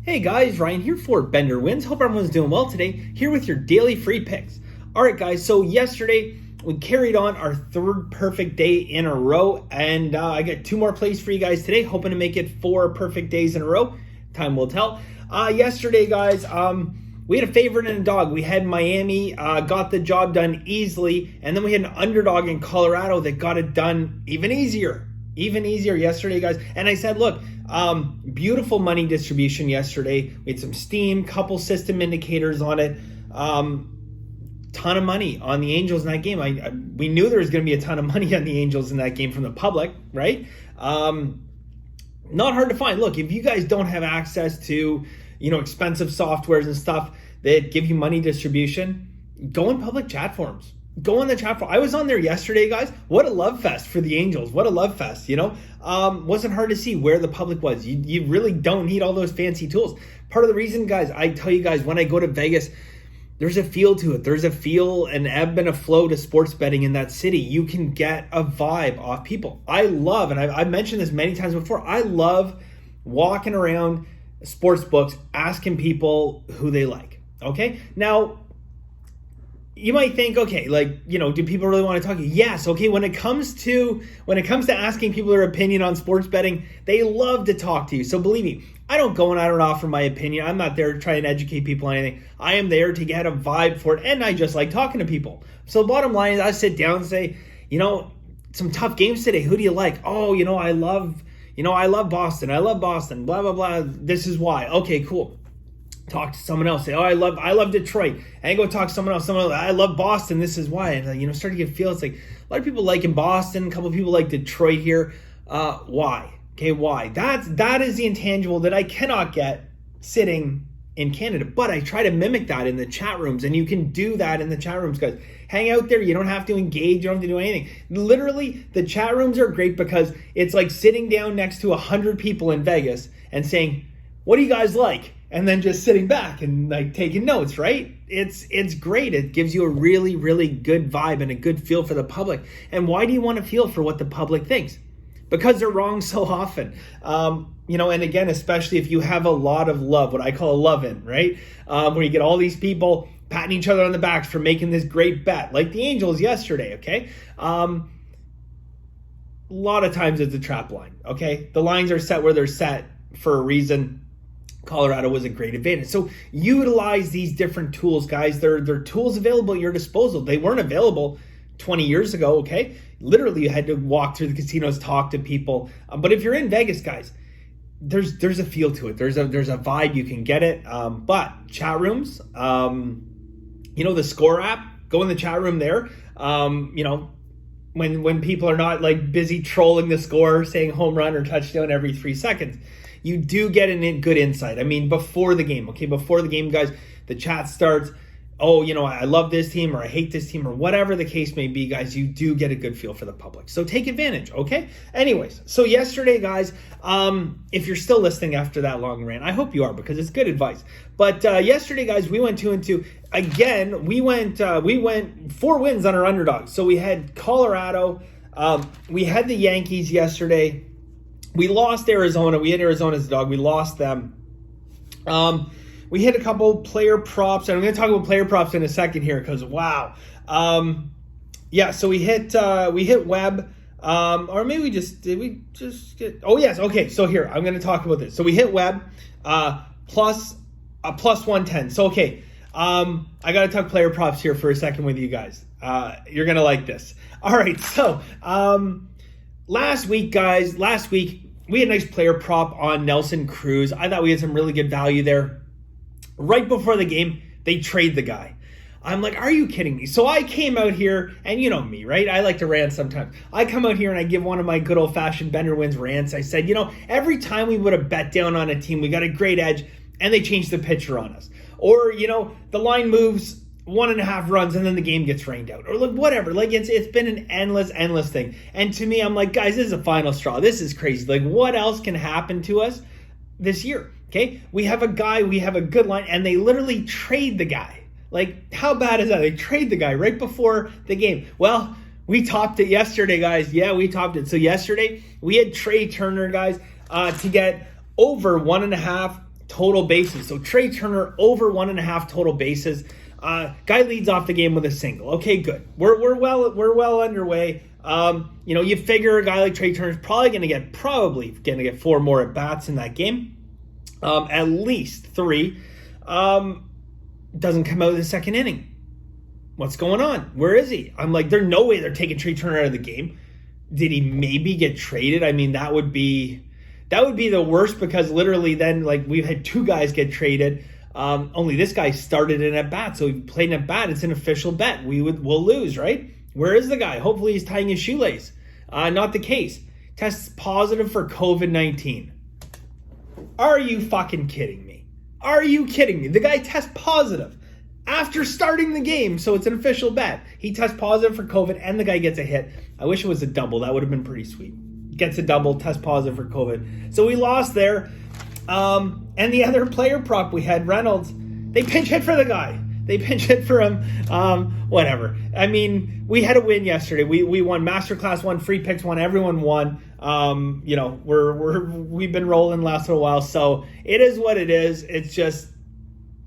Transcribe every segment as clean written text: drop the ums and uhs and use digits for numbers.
Hey guys, Ryan here for Bender Wins. Hope everyone's doing well today. Here with your daily free picks. All right, guys. So yesterday we carried on our third perfect day in a row, and I got two more plays for you guys today. Hoping to make it 4 perfect days in a row. Time will tell. Yesterday, guys, we had a favorite and a dog. We had Miami, got the job done easily, and then we had an underdog in Colorado that got it done even easier yesterday, guys. And I said, look, beautiful money distribution yesterday. We had some steam, couple system indicators on it. Ton of money on the Angels in that game. We knew there was going to be a ton of money on the Angels in that game from the public, right? Not hard to find. Look, if you guys don't have access to, expensive softwares and stuff that give you money distribution, go in public chat forums. Go on the chat forum. I was on there yesterday, guys. What a love fest for the Angels. What a love fest, Wasn't hard to see where the public was. You really don't need all those fancy tools. Part of the reason, guys, I tell you guys, when I go to Vegas, there's a feel to it. There's a feel, an ebb and a flow to sports betting in that city. You can get a vibe off people. I love, and I've mentioned this many times before, I love walking around sports books, asking people who they like, okay? Now, you might think, okay, do people really want to talk to you? Yes, okay, when it comes to asking people their opinion on sports betting, they love to talk to you. So believe me, I don't go and I don't offer my opinion. I'm not there to try and educate people on anything. I am there to get a vibe for it, and I just like talking to people. So bottom line is I sit down and say, some tough games today. Who do you like? Oh, I love Boston. I love Boston, blah, blah, blah. This is why. Okay, cool. Talk to someone else. Say, oh, I love Detroit. And go talk to someone else. I love Boston. This is why. And start to get feel. It's like a lot of people like in Boston. A couple of people like Detroit here. Why? Okay, why? That is the intangible that I cannot get sitting in Canada. But I try to mimic that in the chat rooms, and you can do that in the chat rooms, guys. Hang out there. You don't have to engage. You don't have to do anything. Literally, the chat rooms are great because it's like sitting down next to 100 people in Vegas and saying, "What do you guys like?" And then just sitting back and taking notes, right? It's great. It gives you a really, really good vibe and a good feel for the public. And why do you want to feel for what the public thinks? Because they're wrong so often. And again, especially if you have a lot of love, what I call a love-in, right? Where you get all these people patting each other on the backs for making this great bet, like the Angels yesterday, okay? A lot of times it's a trap line, okay? The lines are set where they're set for a reason. Colorado was a great advantage. So utilize these different tools, guys. They're tools available at your disposal. They weren't available 20 years ago, okay? Literally, you had to walk through the casinos, talk to people. But if you're in Vegas, guys, there's a feel to it. There's a vibe. You can get it. But chat rooms, the Score app, go in the chat room there. When people are not busy trolling the score, saying home run or touchdown every 3 seconds. You do get a good insight. Before the game, okay? Before the game, guys, the chat starts. Oh, I love this team or I hate this team or whatever the case may be, guys. You do get a good feel for the public. So take advantage, okay? Anyways, so yesterday, guys, if you're still listening after that long rant, I hope you are because it's good advice. But yesterday, guys, we went 2-2. Again, we went 4 wins on our underdogs. So we had Colorado. We had the Yankees yesterday. We lost Arizona. We had Arizona as a dog. We lost them. We hit a couple player props, and I'm going to talk about player props in a second here because wow. So we hit Webb, or maybe did we just get? Oh yes, okay. So here I'm going to talk about this. So we hit Webb, plus 110. So okay, I got to talk player props here for a second with you guys. You're going to like this. All right, so last week, we had a nice player prop on Nelson Cruz. I thought we had some really good value there. Right before the game, they trade the guy. I'm like, are you kidding me? So I came out here, and you know me, right? I like to rant sometimes. I come out here and I give one of my good old-fashioned Bender Wins rants. I said, every time we would have bet down on a team, we got a great edge, and they changed the pitcher on us. Or, the line moves 1.5 runs and then the game gets rained out, or whatever. It's been an endless thing. And to me, I'm like, guys, this is a final straw. This is crazy. What else can happen to us this year? Okay, we have a good line, and they literally trade the guy. How bad is that? They trade the guy right before the game. Well, we topped it yesterday, guys. Yeah, we topped it. So yesterday we had Trey Turner, guys, to get over 1.5 total bases. So Trey Turner over 1.5 total bases. Guy leads off the game with a single. Okay, good. We're well underway. You figure a guy like Trey Turner is probably going to get 4 more at bats in that game, at least 3. Doesn't come out of the second inning. What's going on? Where is he? I'm like, there's no way they're taking Trey Turner out of the game. Did he maybe get traded? I mean, that would be the worst, because literally then, like, we've had 2 guys get traded. Only this guy started in at bat, so he played in at bat. It's an official bet. We'll lose, right? Where is the guy? Hopefully he's tying his shoelace. Not the case. Tests positive for COVID-19. Are you fucking kidding me? Are you kidding me? The guy tests positive after starting the game, so it's an official bet. He tests positive for COVID, and the guy gets a hit. I wish it was a double. That would have been pretty sweet. Gets a double, tests positive for COVID. So we lost there. And the other player prop we had, Reynolds, they pinch hit for the guy. They pinch hit for him. Whatever. I mean, we had a win yesterday. We won. Masterclass won. Free picks won. Everyone won. We've been rolling last little while, so it is what it is. It's just,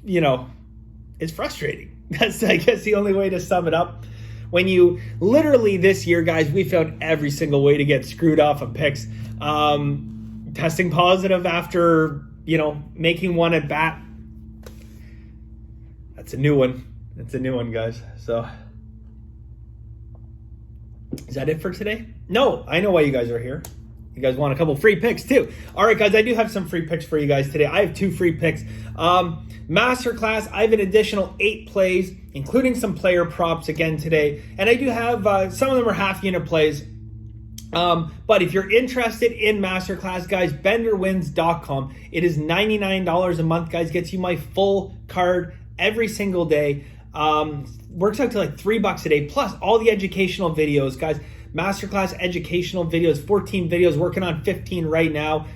it's frustrating. That's, I guess, the only way to sum it up. When you literally this year, guys, we found every single way to get screwed off of picks. Testing positive after, making one at bat. That's a new one. That's a new one, guys. So, is that it for today? No, I know why you guys are here. You guys want a couple free picks too. All right, guys, I do have some free picks for you guys today. I have 2 free picks. Masterclass, I have an additional 8 plays, including some player props again today. And I do have, some of them are half unit plays. But if you're interested in Masterclass, guys, bettor.com. It is $99 a month, guys. Gets you my full card every single day. Works out to like $3 a day, plus all the educational videos, guys. Masterclass educational videos, 14 videos, working on 15 right now.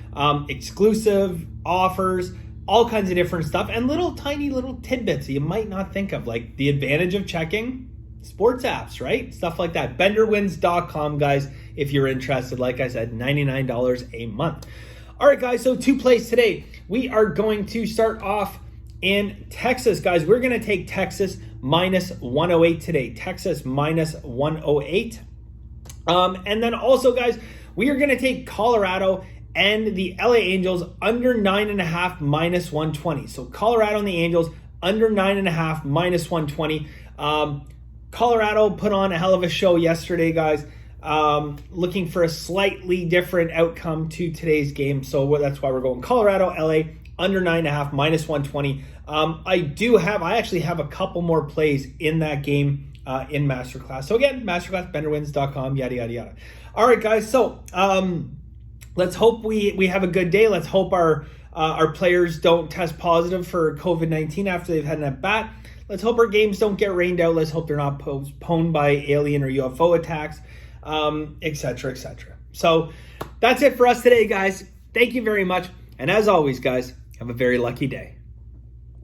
Exclusive offers, all kinds of different stuff, and tiny little tidbits that you might not think of, like the advantage of checking sports apps, right? Stuff like that. bettor.com, guys, if you're interested. Like I said, $99 a month. All right, guys, so 2 plays today. We are going to start off in Texas, guys. We're going to take Texas minus 108 today. Texas minus 108. And then also, guys, we are going to take Colorado and the LA Angels under 9.5 minus 120. So Colorado and the Angels under 9.5 minus 120. Colorado put on a hell of a show yesterday, guys. Looking for a slightly different outcome to today's game. So that's why we're going Colorado, LA, under 9.5, minus 120. I actually have a couple more plays in that game in Masterclass. So again, Masterclass, bettorwins.com, yada, yada, yada. All right, guys. So let's hope we have a good day. Let's hope our players don't test positive for COVID-19 after they've had an at-bat. Let's hope our games don't get rained out. Let's hope they're not postponed by alien or UFO attacks, etc., etc. So that's it for us today, guys. Thank you very much. And as always, guys, have a very lucky day.